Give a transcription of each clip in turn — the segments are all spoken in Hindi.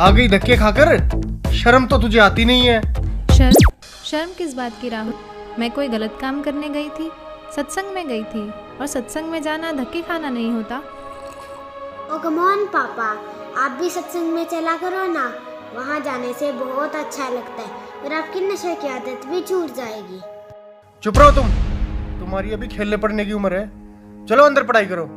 आ गई धक्के खाकर। शर्म तो तुझे आती नहीं है। शर्म किस बात की राहुल? मैं कोई गलत काम करने गई थी? सत्संग में गई थी, और सत्संग में जाना धक्के खाना नहीं होता। ओ कम ऑन पापा, आप भी सत्संग में चला करो ना। वहाँ जाने से बहुत अच्छा लगता है और आपकी नशे की आदत भी छूट जाएगी। चुप रहो तुम। तुम्हारी अभी खेलने पड़ने की उम्र है। चलो अंदर पढ़ाई करो।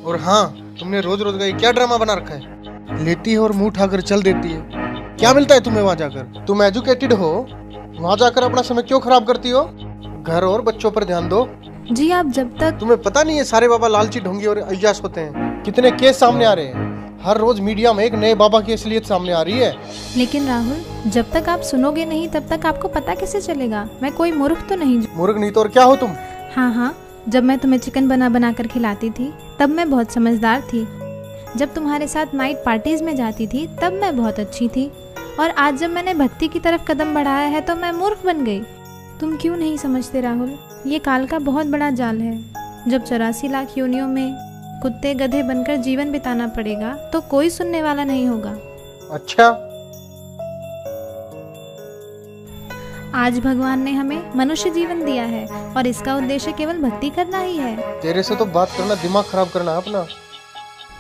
और हाँ, तुमने रोज रोज का ये क्या ड्रामा बना रखा है? लेती है और मुंह उठाकर चल देती है। क्या मिलता है तुम्हें वहां जाकर? तुम एजुकेटेड हो, वहां जाकर अपना समय क्यों खराब करती हो? घर और बच्चों पर ध्यान दो। जी आप जब तक तुम्हें पता नहीं है सारे बाबा लालची, ढोंगी और अय्याश होते हैं। कितने केस सामने आ रहे हैं। हर रोज मीडिया में एक नए बाबा की असलियत सामने आ रही है। लेकिन राहुल, जब तक आप सुनोगे नहीं तब तक आपको पता कैसे चलेगा? मैं कोई मूर्ख तो नहीं। मूर्ख नहीं तो और क्या हो तुम? हाँ, जब मैं तुम्हें चिकन बना कर खिलाती थी तब मैं बहुत समझदार थी। जब तुम्हारे साथ नाइट पार्टीज में जाती थी तब मैं बहुत अच्छी थी। और आज जब मैंने भक्ति की तरफ कदम बढ़ाया है तो मैं मूर्ख बन गई। तुम क्यों नहीं समझते राहुल? ये काल का बहुत बड़ा जाल है। जब 84 लाख योनियों में कुत्ते गधे बनकर जीवन बिताना पड़ेगा तो कोई सुनने वाला नहीं होगा। अच्छा, आज भगवान ने हमें मनुष्य जीवन दिया है और इसका उद्देश्य केवल भक्ति करना ही है। तेरे से तो बात करना दिमाग खराब करना अपना।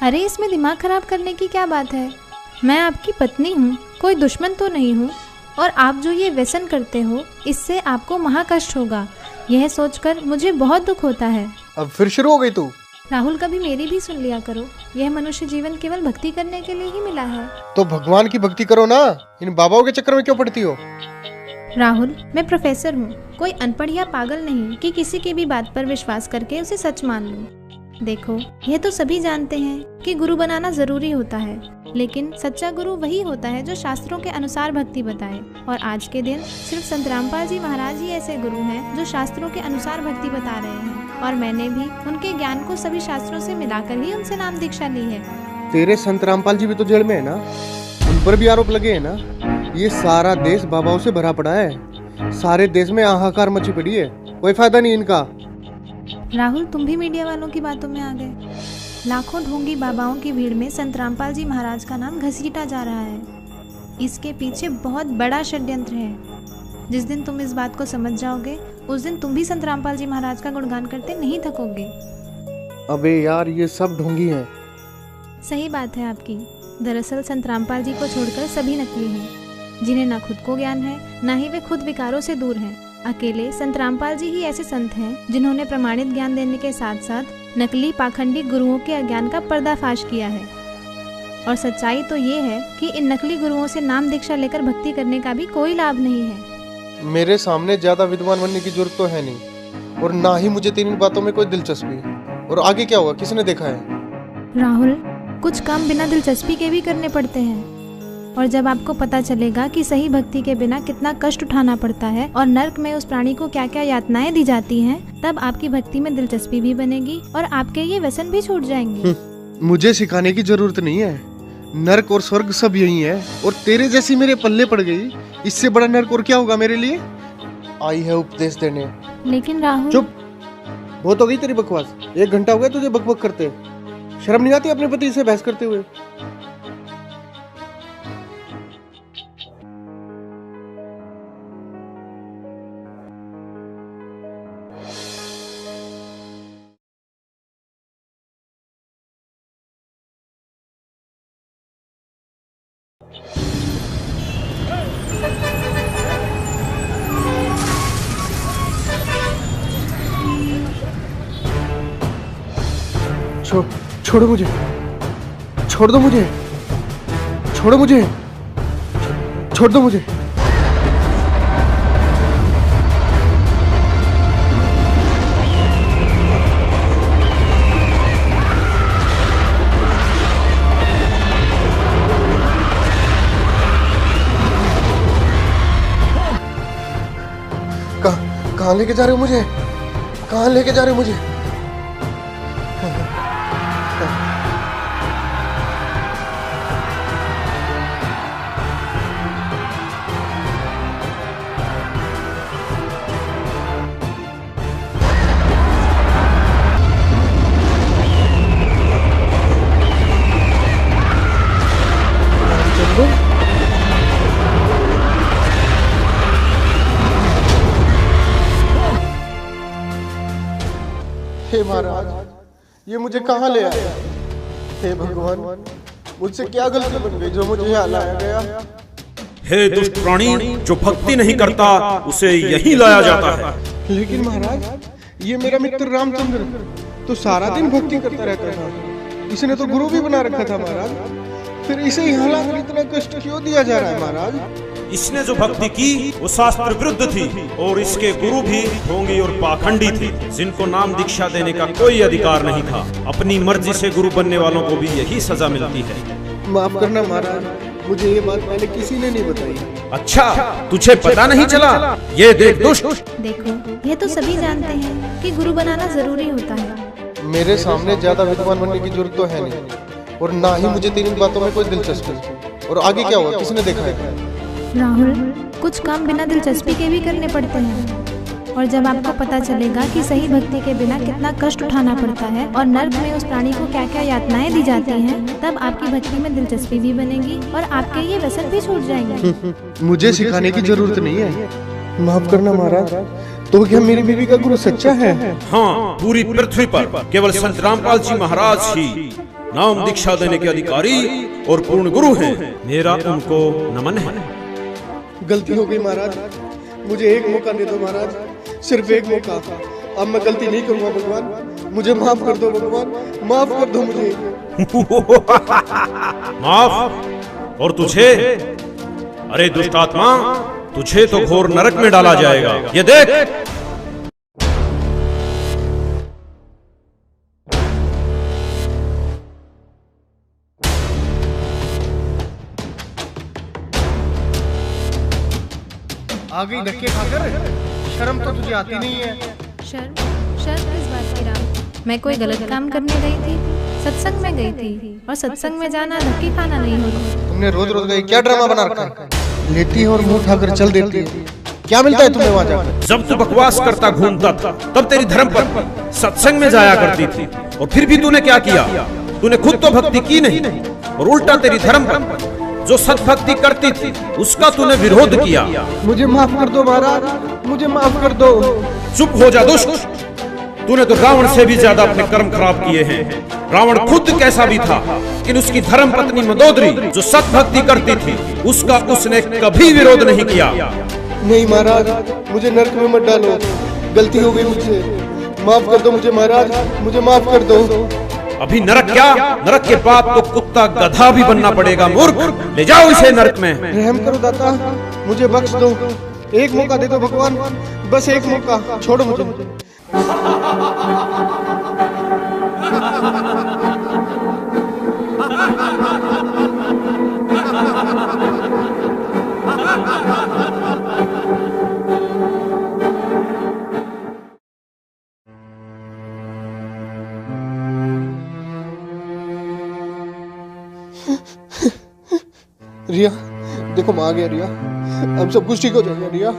अरे इसमें दिमाग खराब करने की क्या बात है? मैं आपकी पत्नी हूँ, कोई दुश्मन तो नहीं हूँ। और आप जो ये व्यसन करते हो इससे आपको महाकष्ट होगा, यह सोचकर मुझे बहुत दुख होता है। अब फिर शुरू हो गई तू। राहुल, कभी मेरी भी सुन लिया करो। यह मनुष्य जीवन केवल भक्ति करने के लिए ही मिला है। तो भगवान की भक्ति करो ना, इन बाबाओं के चक्कर में क्यों पड़ती हो? राहुल, मैं प्रोफेसर हूँ, कोई अनपढ़ या पागल नहीं कि किसी की भी बात पर विश्वास करके उसे सच मान लूं। देखो, यह तो सभी जानते हैं कि गुरु बनाना जरूरी होता है, लेकिन सच्चा गुरु वही होता है जो शास्त्रों के अनुसार भक्ति बताए। और आज के दिन सिर्फ संत रामपाल जी महाराज ही ऐसे गुरु हैं जो शास्त्रों के अनुसार भक्ति बता रहे हैं। और मैंने भी उनके ज्ञान को सभी शास्त्रों से मिलाकर ही उनसे नाम दीक्षा ली है। तेरे संत रामपाल जी भी तो जेल में है ना, उन पर भी आरोप लगे हैं ना। ये सारा देश बाबाओं से भरा पड़ा है। सारे देश में हाहाकार मची पड़ी है, कोई फायदा नहीं इनका। राहुल, तुम भी मीडिया वालों की बातों में आ गए। लाखों ढोंगी बाबाओं की भीड़ में संत रामपाल जी महाराज का नाम घसीटा जा रहा है। इसके पीछे बहुत बड़ा षड्यंत्र है। जिस दिन तुम इस बात को समझ जाओगे उस दिन तुम भी संत रामपाल जी महाराज का गुणगान करते नहीं थकोगे। अबे यार, ये सब ढोंगी है। सही बात है आपकी। दरअसल संत रामपाल जी को छोड़कर सभी नकली हैं, जिन्हें न खुद को ज्ञान है न ही वे खुद विकारों से दूर हैं। अकेले संत रामपाल जी ही ऐसे संत हैं जिन्होंने प्रमाणित ज्ञान देने के साथ साथ नकली पाखंडी गुरुओं के अज्ञान का पर्दाफाश किया है। और सच्चाई तो ये है कि इन नकली गुरुओं से नाम दीक्षा लेकर भक्ति करने का भी कोई लाभ नहीं है। मेरे सामने ज्यादा विद्वान बनने की जरूरत तो है नहीं, और ना ही मुझे तेरी बातों में कोई दिलचस्पी। और आगे क्या हुआ, किसने देखा है? राहुल, कुछ काम बिना दिलचस्पी के भी करने पड़ते हैं। और जब आपको पता चलेगा कि सही भक्ति के बिना कितना कष्ट उठाना पड़ता है और नर्क में उस प्राणी को क्या क्या यातनाएं दी जाती हैं, तब आपकी भक्ति में दिलचस्पी भी बनेगी और आपके ये व्यसन भी छूट जाएंगे। मुझे सिखाने की जरूरत नहीं है। नर्क और स्वर्ग सब यही है, और तेरे जैसी मेरे पल्ले पड़ गई। इससे बड़ा नर्क और क्या होगा मेरे लिए? आई है उपदेश देने। लेकिन राहुल, चुप, बहुत हो गई तेरी बकवास। 1 घंटा हो गया तुझे बकबक करते। शर्म नहीं आती अपने पति से बहस करते हुए? छोड़ो मुझे, छोड़ दो मुझे, छोड़ो मुझे, छोड़ दो मुझे। कहाँ लेके जा रहे हो मुझे? कहाँ लेके जा रहे हो मुझे? हे महाराज, ये मुझे कहाँ ले आया? हे भगवान, मुझसे क्या गलती बन गई जो मुझे यहाँ लाया गया? हे दुष्ट प्राणी, जो भक्ति नहीं करता उसे यही लाया जाता है। लेकिन महाराज, ये मेरा मित्र रामचंद्र तो सारा दिन भक्ति करता रहता था, इसने तो गुरु भी बना रखा था महाराज, फिर इसे यहाँ लाकर इतना कष्ट क्यों दिया जा रहा है महाराज? इसने जो भक्ति की वो शास्त्र विरुद्ध थी और इसके गुरु भी ढोंगी और पाखंडी थे, जिनको नाम दीक्षा देने का कोई अधिकार नहीं था। अपनी मर्जी से गुरु बनने वालों को भी यही सजा मिलती है। माफ करना महाराज, मुझे ये बात पहले किसी ने नहीं बताई। अच्छा, तुझे पता नहीं चला? ये देख दुष्ट। देखो, ये तो सभी जानते हैं कि गुरु बनाना जरूरी होता है। मेरे सामने ज्यादा विद्वान बनने की जरूरत तो है नहीं, और ना ही मुझे तेरी बातों में कोई दिलचस्पी। और आगे क्या हुआ, किसने देखा है? राहुल, कुछ काम बिना दिलचस्पी के भी करने पड़ते हैं, और जब आपको पता चलेगा कि सही भक्ति के बिना कितना कष्ट उठाना पड़ता है और नर्क में उस प्राणी को क्या क्या यातनाएं दी जाती हैं, तब आपकी भक्ति में दिलचस्पी भी बनेगी और आपके ये व्यसन भी छूट जाएंगे। मुझे सिखाने की जरूरत नहीं है। माफ करना महाराज, तो क्या मेरी बीवी का गुरु सच्चा है? हाँ, पूरी पृथ्वी पर केवल संत रामपाल जी महाराज ही नाम दीक्षा देने के अधिकारी और पूर्ण गुरु हैं। मेरा उनको नमन है। गलती हो गई महाराज, मुझे एक मौका दे दो महाराज, सिर्फ एक मौका। अब मैं गलती नहीं करूंगा भगवान, मुझे माफ कर दो भगवान, माफ कर दो मुझे। माफ? और तुझे? अरे दुष्ट आत्मा, तुझे तो घोर नरक में डाला जाएगा। ये देख। आ गई धक्के खाकर, शर्म तो तुझे आती नहीं है। शर्म किस बात की राम? मैं कोई गलत काम करने गई थी? सत्संग में गई थी, और सत्संग में जाना धक्के खाना नहीं होता। तुमने रोज रोज का क्या ड्रामा बना रखा है? लेती है और मुंह उठाकर चल देती है, क्या मिलता है तुम्हें वहाँ जाकर? जब तू बकवास करता घूमता था तब तेरी धर्म पर सत्संग में जाया करती थी, और फिर भी तूने क्या किया? तूने खुद तो भक्ति की नहीं और उल्टा तेरी धर्म पर जो सत्भक्ति करती थी उसका तूने विरोध किया। मुझे माफ कर दो महाराज, मुझे माफ कर दो। चुप हो जा दुष्ट, तूने तो रावण से भी ज्यादा अपने कर्म खराब किए हैं। रावण खुद कैसा भी था, लेकिन उसकी धर्म पत्नी मंदोदरी जो सत्भक्ति करती थी उसका उसने कभी विरोध नहीं किया। नहीं महाराज, मुझे नरक में मत डालो, गलती हो गई मुझसे, माफ कर दो मुझे महाराज, मुझे माफ कर दो। अभी नरक क्या, नरक के बाद तो कुत्ता गधा भी बनना पड़ेगा। मूर्ख, ले जाओ इसे नरक में। रहम करो दाता, मुझे बख्श दो, एक मौका दे दो भगवान, बस एक मौका, छोड़ो मुझे। रिया, देखो मैं आ गया रिया, अब सब कुछ ठीक हो जाएगा रिया,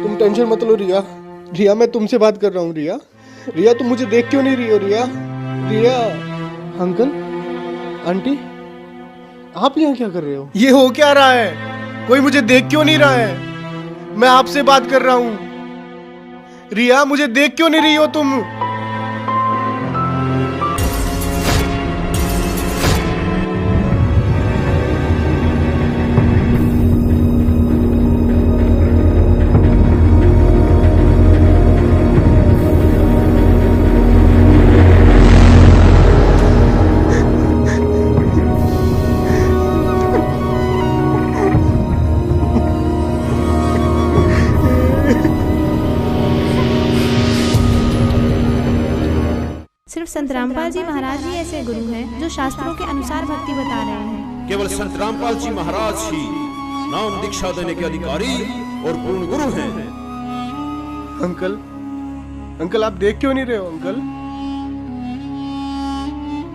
तुम टेंशन मत लो रिया। रिया, मैं तुमसे बात कर रहा हूँ रिया। रिया, तुम मुझे देख क्यों नहीं रही हो रिया? रिया, अंकल, आंटी, आप यहाँ क्या कर रहे हो? ये हो क्या रहा है? कोई मुझे देख क्यों नहीं रहा है? मैं आपसे बात कर रहा हूँ। रिया, मुझे देख क्यों नहीं रही हो तुम? सिर्फ संत रामपाल जी महाराज ही ऐसे गुरु हैं जो शास्त्रों के अनुसार भक्ति बता रहे हैं। केवल संत रामपाल जी महाराज ही नाम दीक्षा देने के अधिकारी और पूर्ण गुरु हैं। अंकल, अंकल, आप देख क्यों नहीं रहे हो अंकल?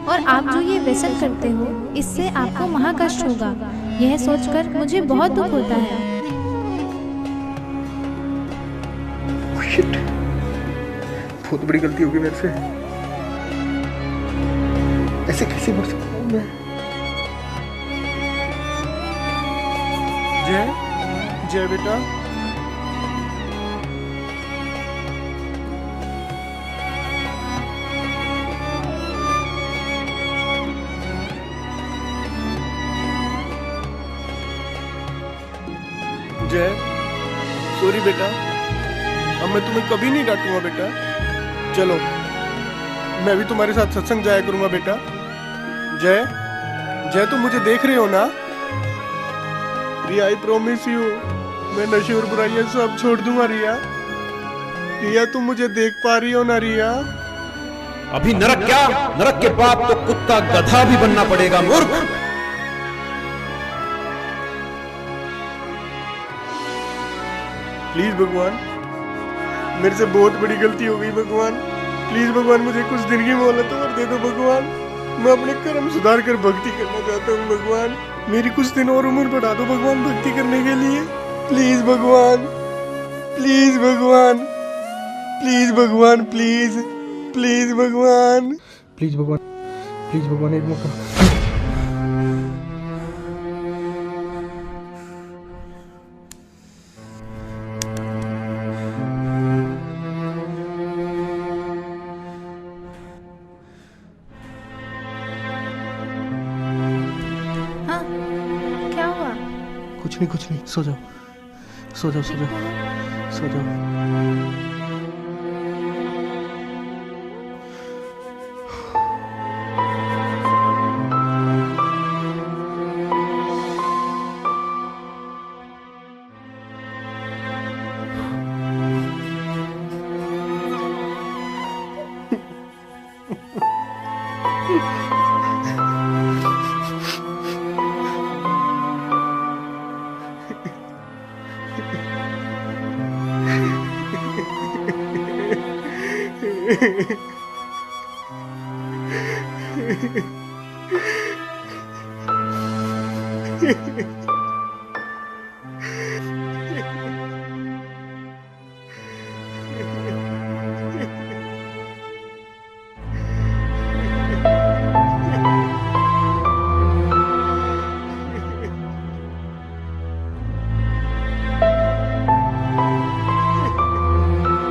और आप जो ये व्यसन करते हो इससे आपको महाकष्ट होगा, यह सोचकर मुझे बहुत दुख होता है। बहुत बड़ी गलती होगी मेरे से, ऐसे कैसे मर सकता हूँ मैं? जय जय बेटा, जय, सॉरी बेटा, अब मैं तुम्हें कभी नहीं डांटूंगा बेटा। चलो, मैं भी तुम्हारे साथ सत्संग जाया करूंगा बेटा। जय, जय तुम मुझे देख रहे हो ना? रिया, आई प्रॉमिस यू, मैं नशे और बुराइयां सब छोड़ दूंगा रिया। रिया, तुम मुझे देख पा रही हो ना रिया? अभी नरक क्या, नरक के बाद तो कुत्ता गधा भी बनना पड़ेगा मूर्ख। प्लीज भगवान, मेरे से बहुत बड़ी गलती हो गई भगवान। प्लीज भगवान, मुझे कुछ दिन की मोहलत और दे दो भगवान। मैं अपने कर्म सुधार कर भक्ति करना चाहता हूँ भगवान। मेरी कुछ दिन और उम्र बढ़ा दो भगवान भक्ति करने के लिए। प्लीज भगवान, प्लीज भगवान, प्लीज भगवान, प्लीज प्लीज भगवान, प्लीज भगवान, प्लीज भगवान, एक मौका। हाँ, क्या हुआ? कुछ नहीं, सो जाओ, सो जाओ, सो जाओ, सो जाओ।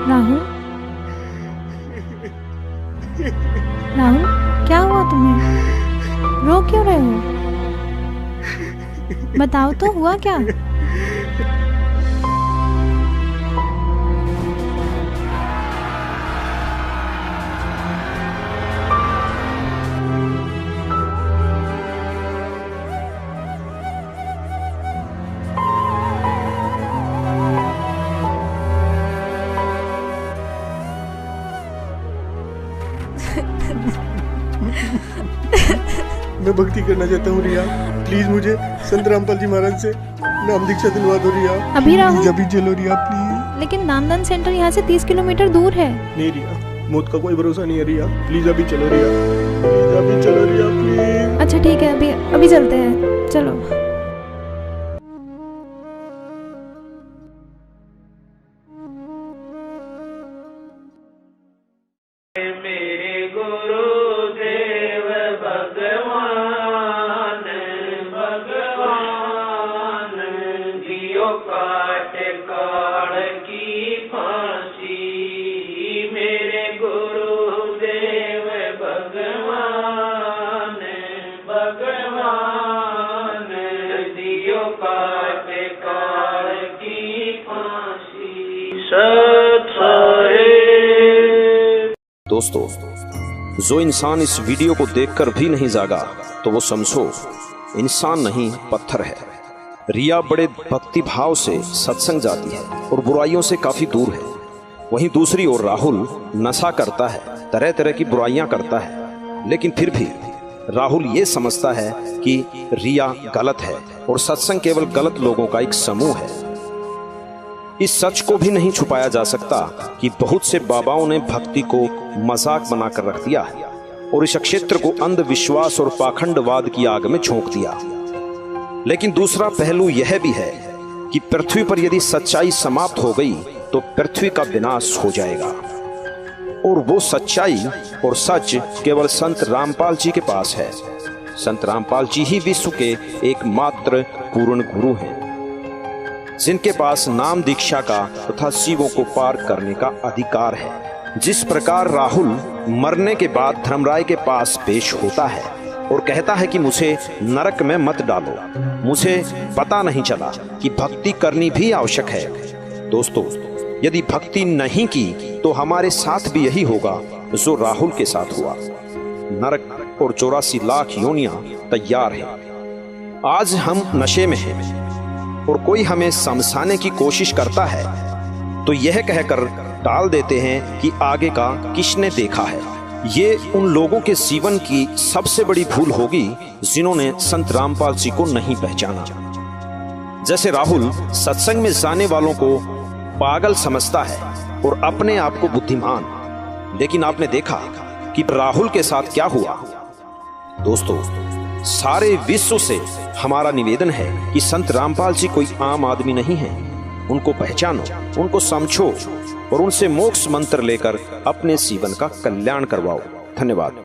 राहुल, राहुल, क्या हुआ तुम्हें? रो क्यों रहे हो? बताओ तो, हुआ क्या? मैं भक्ति करना चाहता हूँ रिया। प्लीज मुझे संत रामपाल जी महाराज से नाम दीक्षा दिलवा दो रिया। अभी राहुल? अभी चलो रिया प्लीज। लेकिन नामदान सेंटर यहाँ से 30 किलोमीटर दूर है। नहीं रिया, मौत का कोई भरोसा नहीं है रिया। प्लीज अभी चलो रिया, प्लीज अभी चलो रिया, प्लीज। अच्छा ठीक है, अभी चलते हैं, चलो। दोस्तों, जो इंसान इस वीडियो को देखकर भी नहीं जागा तो वो समझो इंसान नहीं पत्थर है। रिया बड़े भक्ति भाव से सत्संग जाती है और बुराइयों से काफी दूर है। वहीं दूसरी ओर राहुल नशा करता है, तरह तरह की बुराइयां करता है, लेकिन फिर भी राहुल ये समझता है कि रिया गलत है और सत्संग केवल गलत लोगों का एक समूह है। इस सच को भी नहीं छुपाया जा सकता कि बहुत से बाबाओं ने भक्ति को मजाक बनाकर रख दिया है और इस क्षेत्र को अंधविश्वास और पाखंडवाद की आग में झोंक दिया। लेकिन दूसरा पहलू यह भी है कि पृथ्वी पर यदि सच्चाई समाप्त हो गई तो पृथ्वी का विनाश हो जाएगा, और वो सच्चाई और सच केवल संत रामपाल जी के पास है। संत रामपाल जी ही विश्व के एकमात्र पूर्ण गुरु हैं, जिनके पास नाम दीक्षा का तथा शिवों को पार करने का अधिकार है। जिस प्रकार राहुल मरने के बाद धर्मराय के पास पेश होता है, और कहता है कि मुझे नरक में मत डालो। मुझे पता नहीं चला कि भक्ति करनी भी आवश्यक है। दोस्तों, यदि भक्ति नहीं की तो हमारे साथ भी यही होगा जो राहुल के साथ हुआ। नरक और 84 लाख योनियां तैयार हैं। आज हम नशे में हैं और कोई हमें समझाने की कोशिश करता है तो यह कहकर टाल देते हैं कि आगे का किसने देखा है। ये उन लोगों के जीवन की सबसे बड़ी भूल होगी जिन्होंने संत रामपाल जी को नहीं पहचाना। जैसे राहुल सत्संग में जाने वालों को पागल समझता है और अपने आप को बुद्धिमान, लेकिन आपने देखा कि राहुल के साथ क्या हुआ। दोस्तों, सारे विश्व से हमारा निवेदन है कि संत रामपाल जी कोई आम आदमी नहीं है। उनको पहचानो, उनको समझो और उनसे मोक्ष मंत्र लेकर अपने जीवन का कल्याण करवाओ। धन्यवाद।